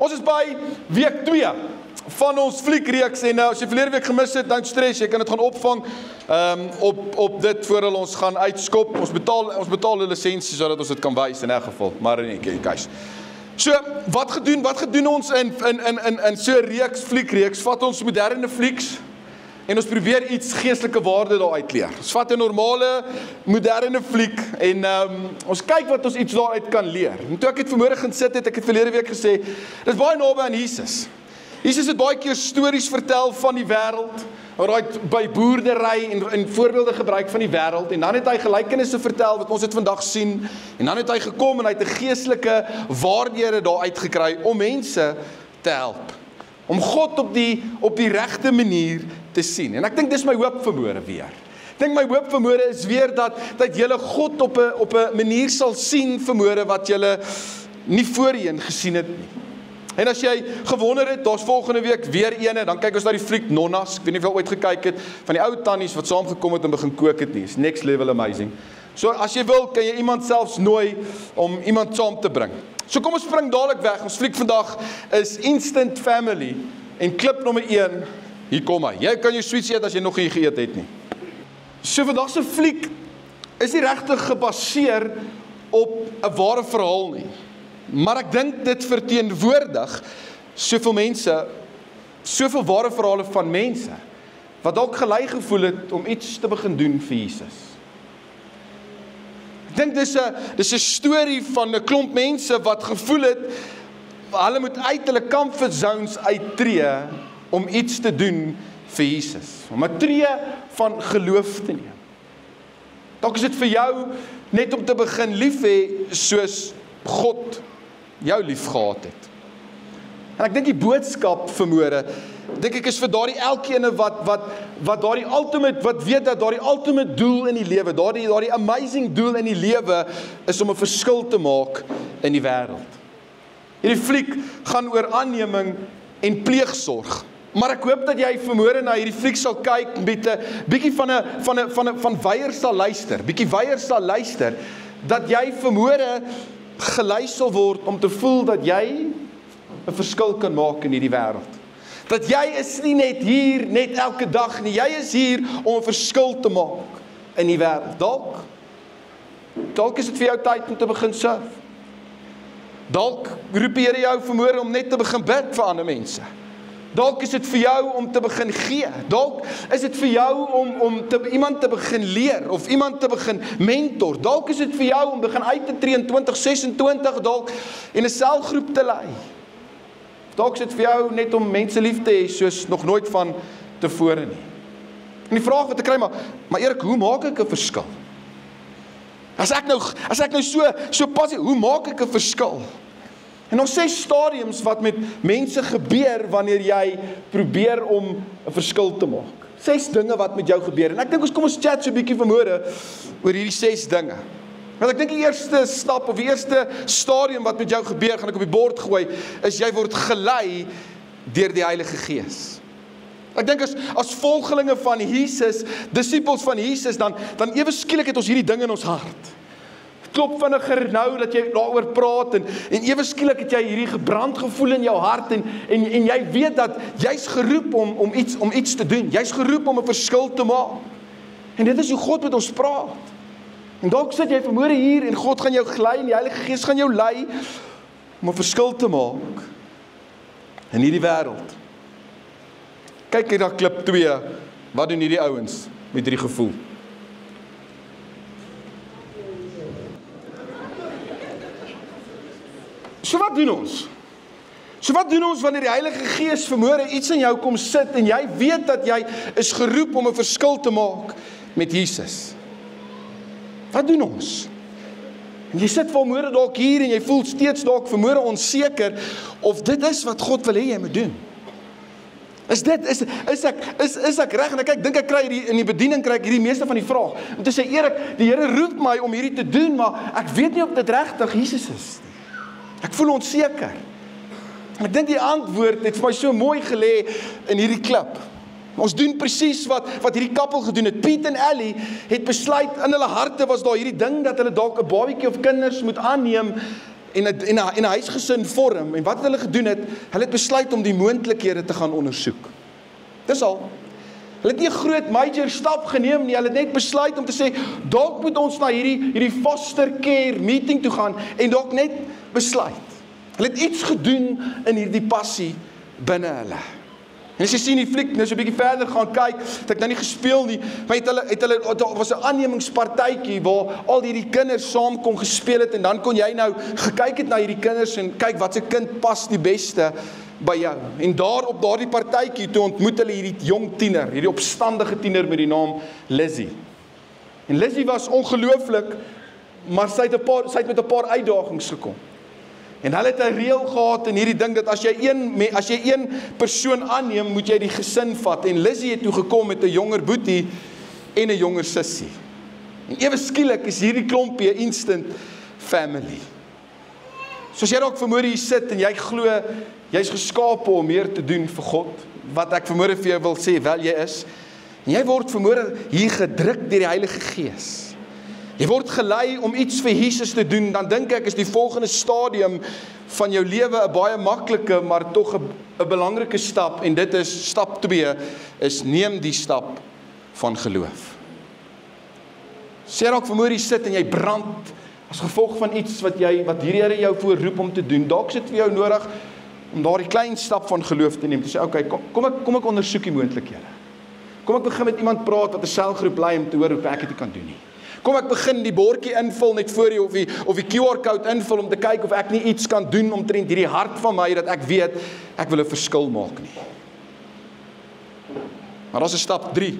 Ons is by week 2 van ons fliekreeks en as jy verlede week gemis het, don't stress, jy kan dit gaan opvang op dit voordat ons gaan uitskop. Ons betaal 'n lisensie sodat ons dit kan wys in 'n geval, maar in case. So, wat gedoen ons in so 'n reeks, fliekreeks, vat ons moderne flieks en ons probeer iets geestelike waarde daar uitleer. Ons vat 'n normale, moderne fliek en ons kyk wat ons iets daaruit kan leer. En toe ek het vanmôre gaan sit het, ek het verlede week gesê, dit is baie naby aan Jesus. Jesus het baie keer stories vertel van die wêreld, by boerdery en voorbeelde gebruik van die wêreld, en dan het hy gelykenisse vertel wat ons dit vandag sien, en dan het hy gekom en hy het 'n geestelike waardhede daar uitgekry om mense te help, om God op die regte manier te sien. En ek dink dis my hoop vanmôre weer. Ek dink my hoop vanmôre is weer dat julle God op 'n manier sal sien vanmôre wat julle nie voorheen gesien het nie. En as jy gewonder het, daar's volgende week weer ene, dan kyk ons na die fliek Nonnas. Ek weet nie of jy ooit gekyk het van die ou tannies wat saamgekom het en begin kook het nie. It's next level amazing. So as jy wil, kan jy iemand selfs nooi om iemand saam te bring. So kom ons spring dadelik weg. Ons fliek vandag is Instant Family en klip nommer 1, hier kom hy. Jy kan jou sweets eet as jy nog nie geëet het nie. So vandag se fliek is nie regtig gebaseer op 'n ware verhaal nie. Maar ek dink dit verteenwoordig soveel mense, soveel ware verhale van mense, wat dalk gelei gevoel het om iets te begin doen vir Jesus. Ek dink dis 'n storie van 'n klomp mense wat gevoel het, hulle moet uit hulle comfort zones uittreë om iets te doen vir Jesus. Om 'n tree van geloof te neem. Dalk is dit vir jou net om te begin lief hê soos God jou lief gehad het. En ek dink die boodskap vanmôre, dink ek is vir daardie elkene wat daardie ultimate, wat weet dat daardie ultimate doel in die lewe, daardie amazing doel in die lewe is om 'n verskil te maak in die wêreld. Hierdie fliek gaan oor aanneming en pleegsorg. Maar ek hoop dat jy vanmôre na hierdie fliek sal kyk met 'n bietjie van weier sal luister, dat jy vanmôre gelei sal word om te voel dat jy 'n verskil kan maak in hierdie wêreld. Dat jy is nie net hier, net elke dag nie, jy is hier om 'n verskil te maak in die wêreld. Dalk is dit vir jou tyd om te begin surf. Dalk roep die Here jou vanmôre om net te begin bid vir ander mense. Dalk is dit vir jou om te begin gee. Dalk is dit vir jou om iemand te begin leer of iemand te begin mentor. Dalk is dit vir jou om begin uit te tree in 2026 dalk en 'n selgroep te lei. Dalk is dit vir jou net om mense lief te hê soos nog nooit van tevore nie. En die vraag wat ek kry, maar Erik, hoe maak ek 'n verskil? As ek nou so passief, hoe maak ek 'n verskil? En ons 6 stadiums wat met mense gebeur wanneer jy probeer om 'n verskil te maak. 6 dinge wat met jou gebeur. En ek dink ons chat so 'n bietjie vanmôre oor hierdie 6 dinge. Want ek dink die eerste stap of die eerste stadium wat met jou gebeur, gaan ek op die bord gooi, is jy word gelei deur die Heilige Gees. Ek dink as volgelinge van Jesus, disippels van Jesus, dan ewe skielik het ons hierdie ding in ons hart. Klop vinniger nou dat jy daaroor praat en ewe skielik het jy hierdie gebrand gevoel in jou hart en jy weet dat jy's geroep om iets te doen. Jy's geroep om 'n verskil te maak. En dit is hoe God met ons praat. En dalk sit jy vanmôre hier en God gaan jou gelei en die Heilige Gees gaan jou lei om 'n verskil te maak in hierdie wêreld. Kyk hier na klip 2. Wat doen hierdie ouens met hierdie gevoel? So wat doen ons? Wanneer die Heilige Gees vanmôre iets in jou kom sit en jy weet dat jy is geroep om 'n verskil te maak met Jesus? Wat doen ons? En jy sit vanmôre dalk hier en jy voel steeds dalk vanmôre onseker of dit is wat God wil hê jy moet doen. Is ek reg? En ek dink ek kry in die bediening kry ek hierdie meeste van die vraag. Om te sê, Erik, die Here roep my om hierdie te doen, maar ek weet nie of dit regtig Jesus is nie. Ek voel onseker. En ek dink die antwoord het vir my so mooi gelê in hierdie klip. Ons doen presies wat hierdie koppel gedoen het. Piet en Ellie het besluit, in hulle harte was daar hierdie ding dat hulle dalk 'n babatjie of kinders moet aanneem en 'n huisgesin vorm, en wat het hulle gedoen het? Hulle het besluit om die moontlikhede te gaan ondersoek. Dis al. Hulle het nie 'n groot major stap geneem nie, hulle het net besluit om te sê, dalk moet ons na hierdie foster care meeting toe gaan, en dalk net besluit. Hulle het iets gedoen in hierdie passie binne hulle. En as jy sien die fliek, nou so 'n bietjie verder gaan kyk, het ek nou nie gespeel nie, maar daar was 'n aannemingspartytjie waar al hierdie kinders saam kon gespeel het, en dan kon jy nou gekyk het na hierdie kinders en kyk wat se kind pas die beste by jou. En daar op daardie partytjie toe ontmoet hulle hierdie jong tiener, hierdie opstandige tiener met die naam Lizzie. En Lizzie was ongelooflik, maar sy het met 'n paar uitdagings gekom. En hulle het 'n reël gehad in hierdie ding dat as jy een persoon aanneem, moet jy die gesin vat. En Lizzie het toe gekom met 'n jonger boetie en 'n jonger sussie. En ewe skielik is hierdie klompie 'n instant family. So as jy dalk vanmôre hier sit en jy glo jy's geskape om meer te doen vir God, wat ek vanmôre vir jou wil sê, wel jy is, en jy word vanmôre hier gedruk deur die Heilige Gees. Jy word gelei om iets vir Jesus te doen, dan dink ek is die volgende stadium van jou lewe 'n baie maklike, maar tog 'n belangrike stap, en dit is stap 2, is neem die stap van geloof. Sê dalk vanmôre hier sit en jy brand as gevolg van iets wat hierdie Here jou voorroep om te doen. Dalk sit vir jou nodig om daardie klein stap van geloof te neem, te sê, okay, kom ek ondersoek die moontlikhede. Kom ek begin met iemand praat wat 'n selgroep lei om te hoor hoe ek dit kan doen nie. Kom ek begin die bordjie invul net voor jou of die QR-code invul om te kyk of ek nie iets kan doen omtrent hierdie hart van my dat ek weet ek wil 'n verskil maak nie. Maar daar's 'n stap 3.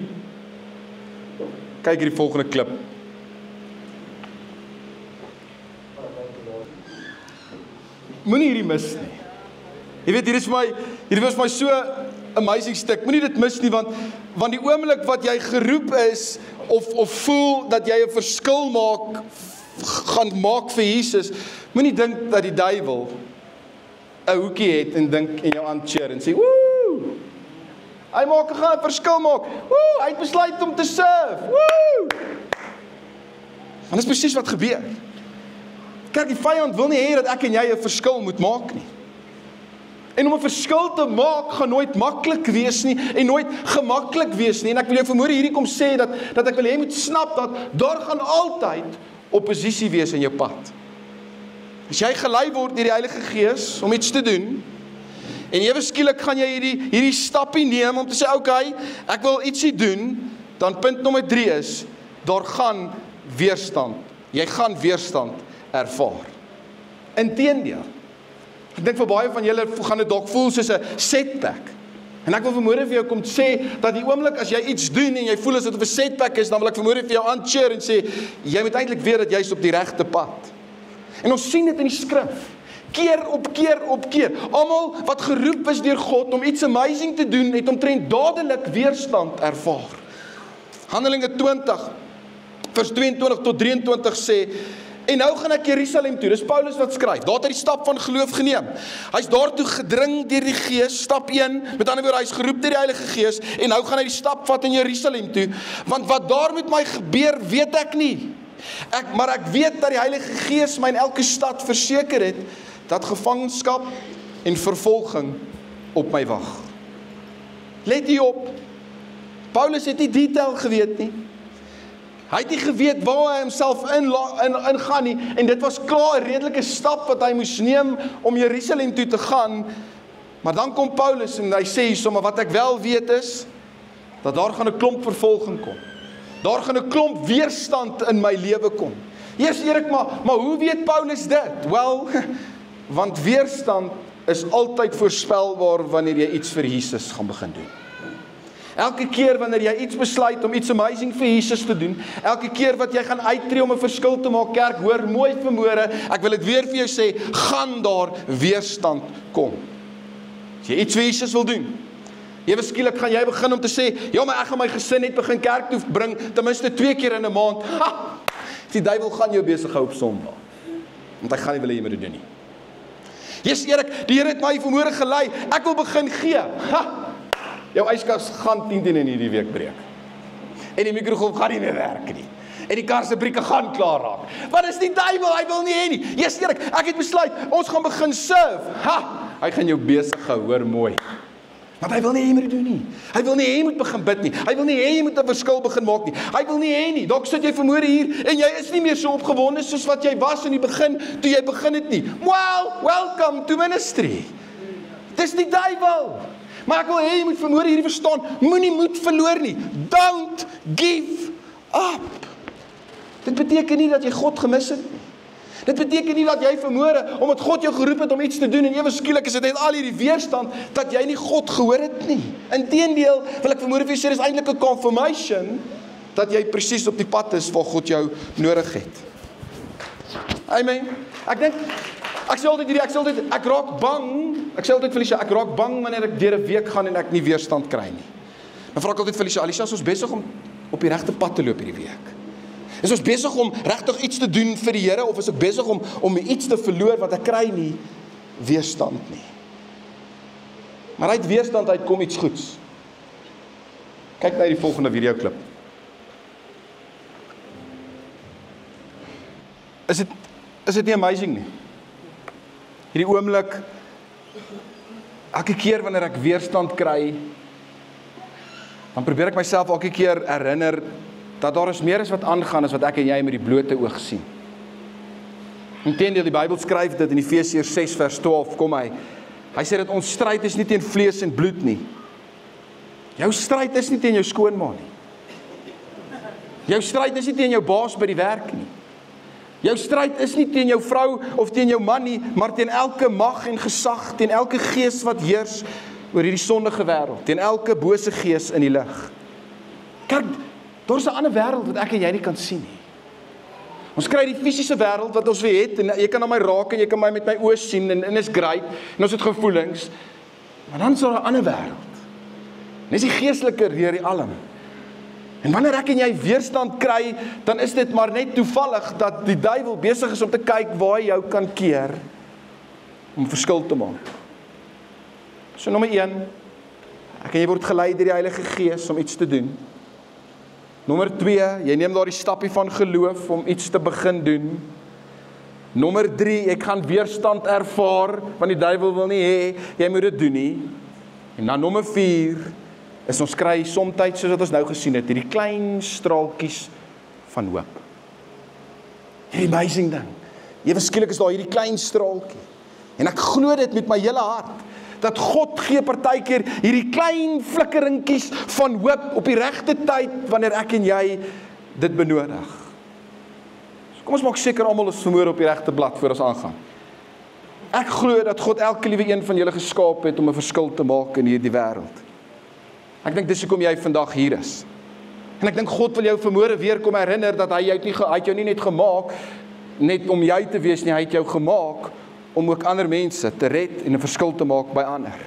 Kyk hierdie volgende klip. Moenie hierdie mis nie. Jy weet, hierdie was my so amazing stuk. Moenie dit mis nie, want die oomblik wat jy geroep is of voel dat jy 'n verskil gaan maak vir Jesus, moenie dink dat die duiwel 'n hoekie het en dink en jou aancheer en sê, woe! Hy gaan 'n verskil maak. Woe! Hy het besluit om te serve. Woe! En dis presies wat gebeur. Kyk, die vyand wil nie hê dat ek en jy 'n verskil moet maak nie. En om 'n verskil te maak gaan nooit maklik wees nie en nooit gemaklik wees nie. En ek wil jou vanmôre hierdie kom sê dat ek wil jy moet snap dat daar gaan altyd oppositie wees in jou pad. As jy gelei word deur die Heilige Gees om iets te doen en ewe skielik gaan jy hierdie stappie neem om te sê, okay, ek wil ietsie doen, dan punt nommer 3 is, daar gaan weerstand. Jy gaan weerstand ervaar. Inteendeel, ek dink vir baie van julle gaan dit dalk voel soos 'n setback. En ek wil vanmôre vir jou kom sê dat die oomblik as jy iets doen en jy voel as dit 'n setback is, dan wil ek vanmôre vir jou aancheer en sê jy moet eintlik weet dat jy's op die regte pad. En ons sien dit in die skrif. Keer op keer. Almal wat geroep is deur God om iets amazing te doen, het omtrent dadelik weerstand ervaar. Handelinge 20 vers 22 tot 23 sê, en nou gaan ek Jerusalem toe. Dis Paulus wat skryf. Daar het hy die stap van geloof geneem. Hy's daartoe gedring deur die Gees, stap 1. Met ander woorde, hy's geroep deur die Heilige Gees en nou gaan hy die stap vat in Jerusalem toe. Want wat daar met my gebeur, weet ek nie. Maar ek weet dat die Heilige Gees my in elke stad verseker het dat gevangenskap en vervolging op my wag. Let hier op. Paulus het nie detail geweet nie. Hy het nie geweet waar hy homself ingaan nie, en dit was klaar 'n redelike stap wat hy moes neem om Jerusalem toe te gaan, maar dan kom Paulus en hy sê hierso, maar wat ek wel weet is, dat daar gaan 'n klomp vervolging kom. Daar gaan 'n klomp weerstand in my lewe kom. Eers Erik, maar hoe weet Paulus dit? Wel, want weerstand is altyd voorspelbaar wanneer jy iets vir Jesus gaan begin doen. Elke keer wanneer jy iets besluit om iets amazing vir Jesus te doen, elke keer wat jy gaan uittreë om 'n verskil te maak, kerk, hoor mooi vanmôre, ek wil dit weer vir jou sê, gaan daar weerstand kom. As jy iets vir Jesus wil doen, ewe skielik gaan jy begin om te sê, ja, maar ek gaan my gesin net begin kerk toe bring, ten minste 2 keer in 'n maand. Die duiwel gaan jou besig hou op Sondag, want hy gaan nie wil hê jy moet dit doen nie. Jesus Erik, die Here het my vanmôre gelei, ek wil begin gee. Jou yskas gaan 10 in hierdie week breek. En die mikrogolf gaan nie meer werk nie. en die kar se brieke gaan klaar raak. Wat is die duiwel? Hy wil nie hê nie. Jesus, ek het besluit, ons gaan begin serve. Hy gaan jou besig hou, hoor mooi. Want hy wil nie hê jy moet doen nie. Hy wil nie hê jy moet begin bid nie. Hy wil nie hê jy moet 'n verskil begin maak nie. Hy wil nie hê nie. Dalk sit jy vanmôre hier en jy is nie meer so opgewonde soos wat jy was in die begin toe jy begin het nie. Well, welcome to ministry. Dis die duiwel. Maar ek wil hê jy moet vanmôre hierdie verstaan. Moenie moed verloor nie. Don't give up. Dit beteken nie dat jy God gemis het nie. Dit beteken nie dat jy vanmôre, omdat God jou geroep het om iets te doen en ewe skielik is dit net al hierdie weerstand dat jy nie God gehoor het nie. Inteendeel, wil ek vanmôre vir jou sê, dis eintlik 'n confirmation dat jy presies op die pad is waar God jou nodig het. Amen. Ek sê altyd, ek raak bang. Ek sê altyd Felicia, ek raak bang wanneer ek deur 'n week gaan en ek nie weerstand kry nie. Dan vra ek altyd Felicia, Alicia, is ons besig om op die regte pad te loop hierdie week? Is ons besig om regtig iets te doen vir die Here of is ek besig om iets te verloor want ek kry nie weerstand nie? Maar uit weerstand uit kom iets goeds. Kyk na die volgende videoklip. Is dit nie amazing nie? Hierdie oomblik, elke keer wanneer ek weerstand kry, dan probeer ek myself elke keer herinner dat daar is meer as wat aangaan as wat ek en jy met die blote oog sien. Inteendeel, die Bybel skryf dit in Efesiërs 6 vers 12, kom hy sê dat ons stryd is nie teen vlees en bloed nie. Jou stryd is nie teen jou skoonma nie. Jou stryd is nie teen jou baas by die werk nie. Jou stryd is nie teen jou vrou of teen jou man nie, maar teen elke mag en gesag, teen elke gees wat heers oor hierdie sondige wêreld, teen elke bose gees in die lig. Kyk, daar is 'n ander wêreld wat ek en jy nie kan sien nie. Ons kry die fisiese wêreld wat ons weer het, en jy kan na my raak en jy kan my met my oë sien, en is great, en ons het gevoelings, maar dan is daar 'n ander wêreld. En dis die geestelike deur die alm. En wanneer ek en jy weerstand kry, dan is dit maar net toevallig dat die duiwel besig is om te kyk waar hy jou kan keer, om verskil te maak. So nommer 1, ek en jy word gelei deur die Heilige Gees om iets te doen. Nommer 2, jy neem daar die stappie van geloof om iets te begin doen. Nommer 3, ek gaan weerstand ervaar, want die duiwel wil nie hê jy moet dit doen nie. En dan nommer 4, is ons kry soms, soos wat ons nou gesien het, hierdie klein straaltjies van hoop. Hierdie amazing ding. Ewe skielik is daar hierdie klein straaltjie. En ek glo dit met my hele hart, dat God gee partykeer hierdie klein flikkeringkies van hoop op die regte tyd, wanneer ek en jy dit benodig. So kom ons maak seker almal is vanmôre op die regte blad voor ons aangaan. Ek glo dat God elke liewe een van julle geskaap het om 'n verskil te maak in hierdie wêreld. Ek dink dis hoekom jy vandag hier is. En ek dink God wil jou vanmôre weer kom herinner dat hy het jou nie net gemaak net om jy te wees nie, hy het jou gemaak om ook ander mense te red en 'n verskil te maak by ander.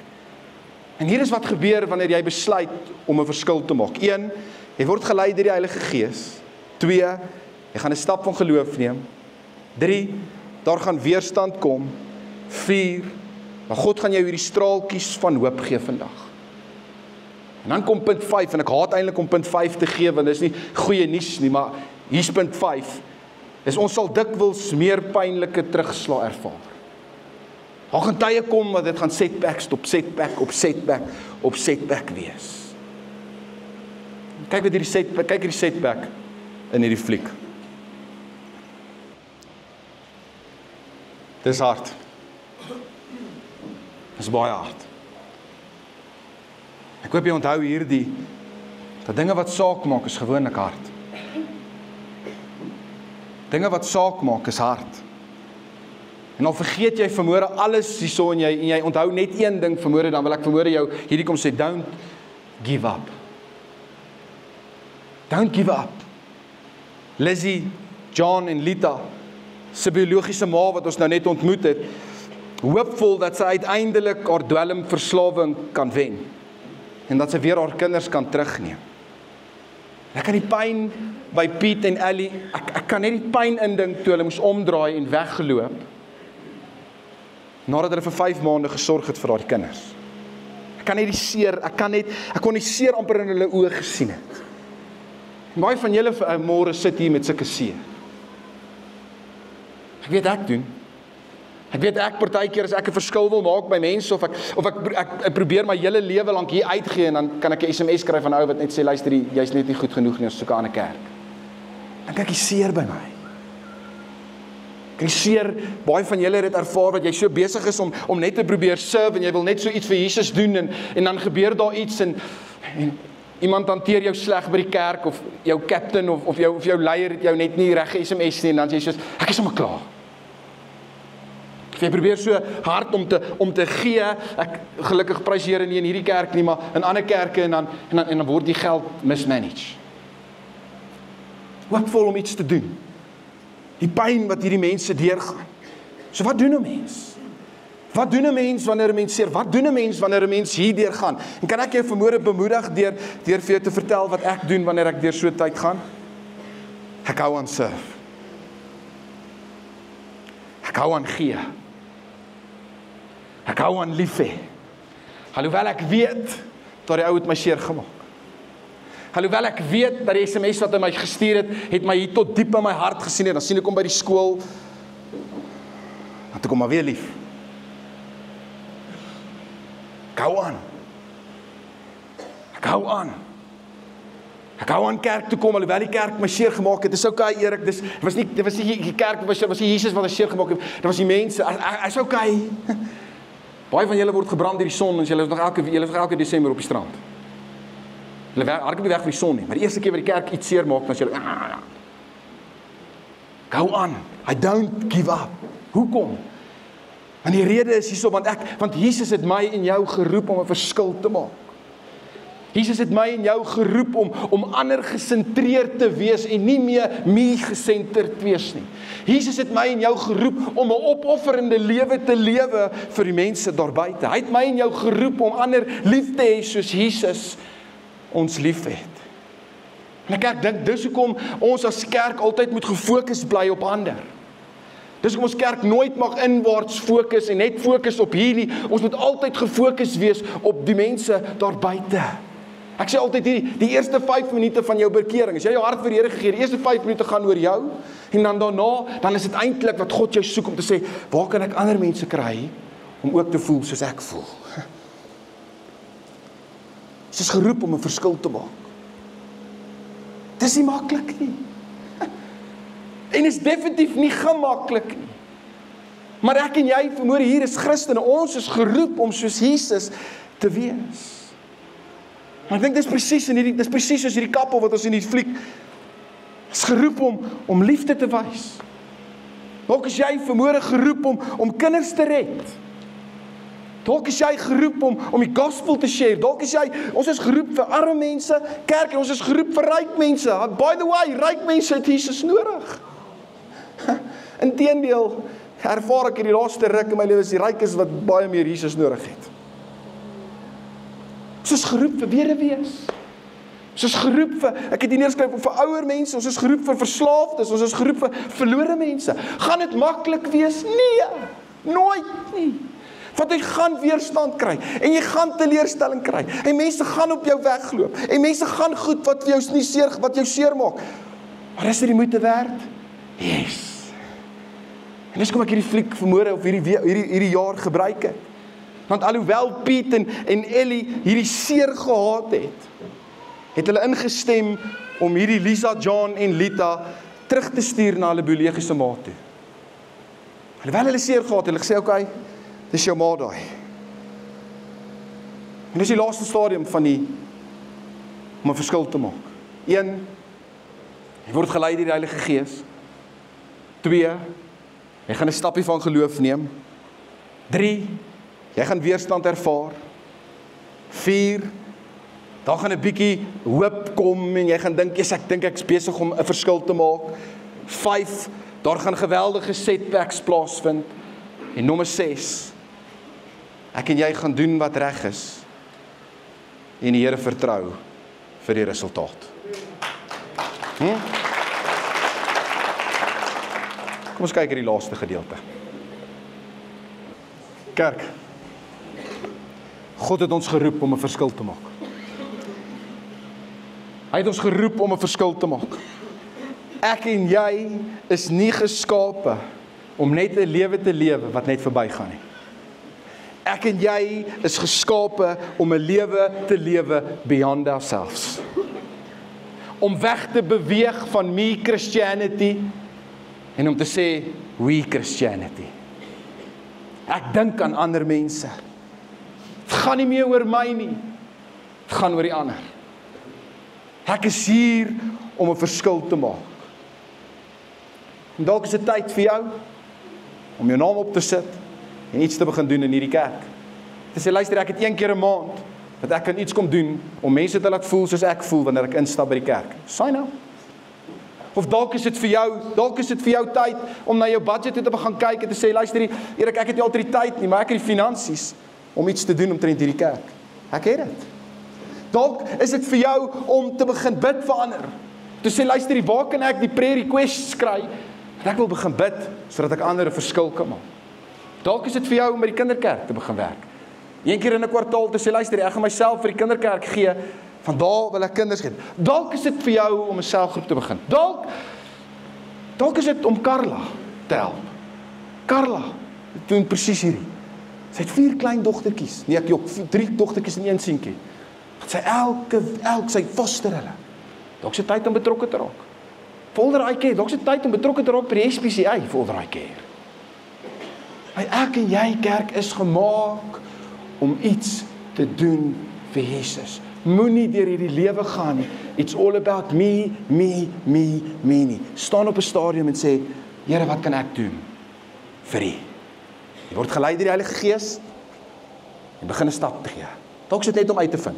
En hier is wat gebeur wanneer jy besluit om 'n verskil te maak. 1, jy word gelei deur die Heilige Gees. 2, jy gaan 'n stap van geloof neem. 3, daar gaan weerstand kom. 4, maar God gaan jou hierdie straaltjies van hoop gee vandag. En dan kom punt 5, en ek haat eintlik om punt 5 te gee, want dit is nie goeie nuus nie, maar hier's punt 5, is ons sal dikwels meer pynlike terugslag ervaar. Daar gaan tye kom wat dit gaan setbacks op setback op setback op setback wees. Kyk hierdie setback in hierdie fliek. Dis hard. Dis baie hard. Ek hoop jy onthou hierdie, dat dinge wat saak maak is gewoonlik hard. Dinge wat saak maak is hard. En dan vergeet jy vanmôre alles hierso en jy onthou net een ding vanmôre, dan wil ek vanmôre jou hierdie kom sê, don't give up. Don't give up. Lizzie, John en Lita, se biologiese ma wat ons nou net ontmoet het, hoopvol dat sy uiteindelik haar dwelmverslawing kan wen. En dat sy weer haar kinders kan terugneem. Ek kan die pyn by Piet en Ellie, ek kan net die pyn indink toe hulle moes omdraai en weggeloop, nadat hulle vir 5 maande gesorg het vir haar kinders. Ek kan net die seer, ek kon die seer amper in hulle oë gesien het. Baie van julle môre sit hier met sulke see. Ek weet ek doen. Ek weet ek partykeer as ek 'n verskil wil maak by mense of ek probeer my hele lewe lank hier uitgee en dan kan ek 'n SMS skryf van 'n ou wat net sê luister jy's net nie goed genoeg nie, ons soek 'n ander kerk. Dan kyk jy seer by my. Ek seer, baie van julle het dit ervaar wat jy so besig is om net te probeer serve en jy wil net so iets vir Jesus doen en dan gebeur daar iets en iemand hanteer jou sleg by die kerk of jou captain of jou leier het jou net nie reg SMS nie en dan sê jy soos ek is sommer klaar. Jy probeer so hard om te gee. Ek gelukkig prys die Here nie in hierdie kerk nie, maar in ander kerke en dan word die geld mismanaged. Hoopvol om iets te doen. Die pyn wat hierdie mense deurgaan. So wat doen 'n mens? Wat doen 'n mens wanneer 'n mens seer? Wat doen 'n mens wanneer 'n mens hier deur gaan? En kan ek jou vanmôre bemoedig deur vir jou te vertel wat ek doen wanneer ek deur so tyd gaan? Ek hou aan serve. Ek hou aan gee. Ek hou aan lief hê. Alhoewel ek weet dat die ou het my seer gemaak. Alhoewel ek weet dat die SMS wat hy my gestuur het my hier tot diep in my hart gesien het. Dan sien ek hom by die skool. Dan ek hom maar weer lief. Ek hou aan. Ek hou aan. Ek hou aan kerk toe kom, alhoewel die kerk my seer gemaak het. Dis okay, Erik, dit was nie die kerk, dit was nie Jesus wat my seer gemaak het. Dit was die mense. Is okay. Baie van julle word gebrand deur die son, en julle is nog elke Desember op die strand. Julle hardloop nie weg vir die son nie, maar die eerste keer wat die kerk iets seer maak, dan is julle ek hou aan. I don't give up. Hoekom? En die rede is hierso, want Jesus het my en jou geroep om 'n verskil te maak. Jesus het my en jou geroep om ander gesentreerd te wees en nie meer my gesentreerd wees nie. Jesus het my en jou geroep om 'n opofferende lewe te lewe vir die mense daar buite. Hy het my en jou geroep om ander lief te hê soos Jesus ons liefhet. En ek dink dis hoekom ons as kerk altyd moet gefokus bly op ander. Dis hoekom ons kerk nooit mag inwaarts fokus en net fokus op hierdie. Ons moet altyd gefokus wees op die mense daar buite. Ek sê altyd die eerste 5 minute van jou bekering, as jy jou hart vir die Here gegee het, die eerste 5 minute gaan oor jou, en daarna, dan is dit eintlik wat God jou soek om te sê, waar kan ek ander mense kry, om ook te voel soos ek voel? Ons is geroep om 'n verskil te maak. Dis nie maklik nie. En is definitief nie gemaklik nie. Maar ek en jy vanmôre hier is Christene, ons is geroep om soos Jesus te wees. Maar ek dink dis presies soos hierdie kappel wat ons in die fliek is geroep om liefde te wys. Dalk is jy vanmôre geroep om kinders te red. Dalk is jy geroep om die gospel te share. Dalk is ons is geroep vir arme mense, kerk, en ons is geroep vir ryk mense. By the way, ryk mense het Jesus nodig. Inteendeel, ervaar ek in die laaste ruk in my lewe is die rykes wat baie meer Jesus nodig het. Ons is geroep vir wees. Ons is geroep vir, ek het hier neergeskryf, vir ouer mense, ons is geroep vir verslaafdes, ons is geroep vir verlore mense. Gaan dit maklik wees? Nee, nooit nie. Want jy gaan weerstand kry, en jy gaan teleurstelling kry, en mense gaan op jou wegloop, en mense gaan goed wat jou seer maak. Maar is dit die moeite werd? Yes. En dis kom ek hierdie fliek vanmôre of hierdie jaar gebruik het. Want alhoewel Piet en Ellie hierdie seer gehad het hulle ingestem om hierdie Lisa, John en Lita terug te stuur na hulle biologiese ma toe. Alhoewel hulle seer gehad het, hulle gesê, okay, dis jou ma daai. En dis die laaste stadium om 'n verskil te maak. 1, jy word gelei deur die Heilige Gees. 2, jy gaan 'n stappie van geloof neem. 3, jy gaan weerstand ervaar. 4, daar gaan 'n bietjie hoop kom en jy gaan dink, ek dink ek's besig om 'n verskil te maak. 5, daar gaan geweldige setbacks plaasvind. En nommer 6, ek en jy gaan doen wat reg is en die Here vertrou vir die resultaat. Kom ons kyk hierdie laaste gedeelte. Kerk, God het ons geroep om 'n verskil te maak. Hy het ons geroep om 'n verskil te maak. Ek en jy is nie geskape om net 'n lewe te lewe wat net verbygaan nie. Ek en jy is geskape om 'n lewe te lewe beyond ourselves. Om weg te beweeg van me Christianity en om te sê we Christianity. Ek dink aan ander mense. Het gaan nie meer oor my nie. Het gaan oor die ander. Ek is hier om 'n verskil te maak. En dalk is dit tyd vir jou om jou naam op te sit en iets te begin doen in hierdie kerk. Te sê, luister, ek het 1 keer 'n maand dat ek kan iets kom doen om mense te laat voel soos ek voel wanneer ek instap by die kerk. Sign up. Of dalk is dit vir jou tyd om na jou budget te begin kyk en te sê, luister, Erik, ek het nie altyd die tyd nie, maar ek het die finansies om iets te doen omtrent hierdie kerk. Ek het dit. Dalk is dit vir jou om te begin bid vir ander. Te sê, luister, waar kan ek die prayer requests kry? En ek wil begin bid, sodat ek ander 'n verskil kan maak. Dalk is dit vir jou om by die kinderkerk te begin werk. 1 keer in 'n kwartaal te sê, luister, ek gaan myself vir die kinderkerk gee, van daar wil ek kinders gee. Dalk is dit vir jou om 'n selgroep te begin. Dalk is dit om Carla te help. Carla doen presies hierdie. Sy het 4 klein dogtertjies. Nee, ek jok, 3 dogtertjies en 1 seentjie. Sy sy foster hulle. Dalk is dit tyd om betrokke te raak. Volderraai keer, dalk is dit tyd om betrokke te raak by die SPCA, volderraai keer. Ek en jy kerk is gemaak om iets te doen vir Jesus. Moenie deur hierdie lewe gaan nie. It's all about me nie. Staan op 'n stadium en sê, Here, wat kan ek doen vir U? Jy word gelei deur die Heilige Gees en begin 'n stap te gee. Dalk is dit net om uit te vind.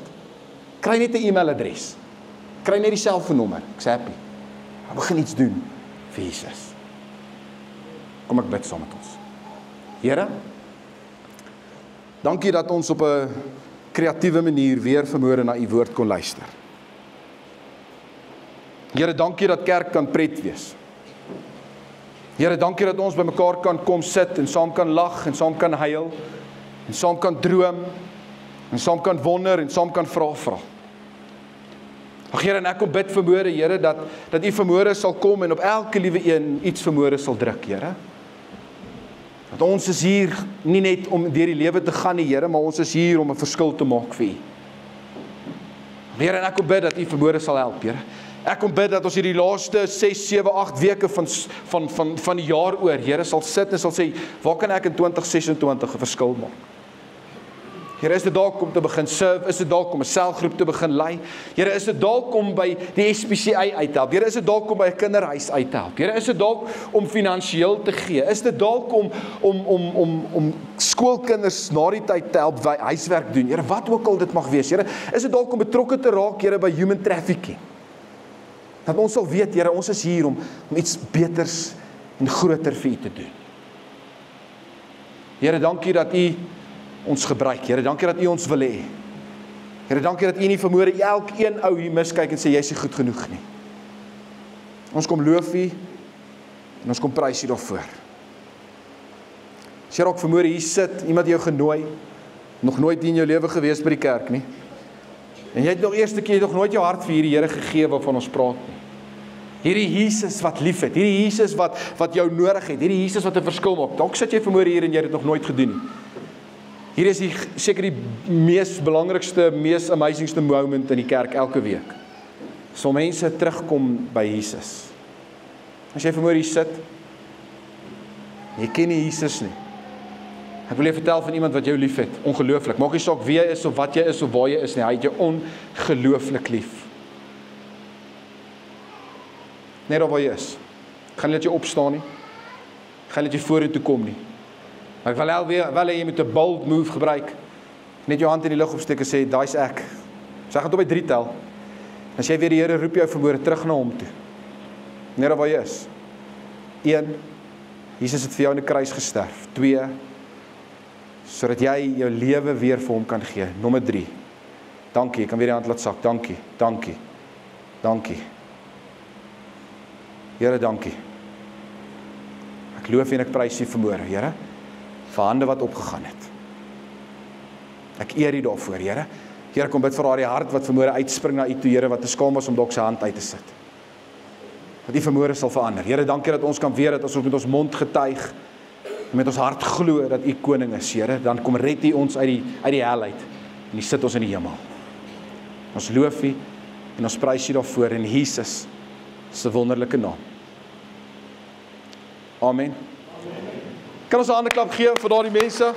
Kry net 'n e-mailadres. Kry net die selfoonnommer. Ek's happy. Maar begin iets doen vir Jesus. Kom ek bid saam met ons. Here, dankie dat ons op 'n kreatiewe manier weer vanmôre na U woord kon luister. Here, dankie dat kerk kan pret wees. Here, dankie dat ons by mekaar kan kom sit en saam kan lag en saam kan huil en saam kan droom en saam kan wonder en saam kan vra. Ag Here, en ek kom bid vanmôre, Here, dat U vanmôre sal kom en op elke liewe een iets vanmôre sal druk, Here. Dat ons is hier nie net om deur die lewe te gaan nie, Here, maar ons is hier om 'n verskil te maak vir U. Here, en ek kom bid dat U vanmôre sal help, Here. Ek kom bid dat ons hierdie laaste 6, 7, 8 weke van die jaar oor, Here, sal sit en sal sê, waar kan ek in 2026 'n verskil maak? Here, is dit dalk om te begin serve? Is dit dalk om 'n selgroep te begin lei? Here, is dit dalk om by die SPCA uit te help? Here, is dit dalk om by 'n kinderhuis uit te help? Here, is dit dalk om finansiëel te gee? Is dit dalk om skoolkinders na die tyd te help by huiswerk doen? Here, wat ook al dit mag wees. Here, is dit dalk om betrokke te raak, Here, by human trafficking? Dat ons sal weet, Here, ons is hier om iets beters en groter vir U te doen. Here, dankie dat U ons gebruik. Here, dankie dat U ons wil hê. Here, dankie dat U nie vermoere elkeen ou hier miskyk en sê jy is nie goed genoeg nie. Ons kom loof U en ons kom prys U daarvoor. As jy ook vermoere hier sit, iemand jou genooi, nog nooit in jou lewe gewees by die kerk nie. En jy het nog eerste keer nog nooit jou hart vir hierdie Here gegee waarvan ons praat nie. Hierdie Jesus wat lief het, hierdie Jesus wat jou nodig het, hierdie Jesus wat 'n verskil maak. Dalk sit jy vanmôre hier en jy het dit nog nooit gedoen nie. Hier is seker die mees belangrikste, mees amazingste moment in die kerk elke week. So mense terugkom by Jesus. As jy vanmôre hier sit, jy ken nie Jesus nie. Ek wil jy vertel van iemand wat jou lief het, ongelooflik. Maak nie saak wie jy is of wat jy is of waar jy is nie, hy het jou ongelooflik lief. Net daar waar jy is. Ek gaan nie laat jy opstaan nie. Ek gaan nie laat jy vorentoe kom nie. Maar ek wil jy moet 'n bold move gebruik. Net jou hand in die lug opsteek en sê, daai's ek. So ek gaan tot by 3 tel. As jy weer die Here roep jou vanmôre terug na hom toe. Net daar waar jy is. 1, Jesus het vir jou in die kruis gesterf. 2, sodat jy jou lewe weer vir hom kan gee. Nommer 3. Dankie, ek kan weer die hand laat sak. Dankie. Here, dankie. Ek loof en ek prys U vanmôre, Here, vir hande wat opgegaan het. Ek eer U daarvoor, Here. Here, kom bid vir daardie hart wat vermoere uitspring na U toe, Here, wat te skaam was om dalk sy hand uit te sit. Dat U vermoere sal verander. Here, dankie dat ons kan weet dat as ons met ons mond getuig, en met ons hart glo dat U koning is, Here, dan kom red U ons uit die hel uit, en U sit ons in die hemel. Ons loof U, en ons prys U daarvoor, in Jesus se wonderlike naam. Amen. Kan ons 'n hande klap gee vir daardie mense?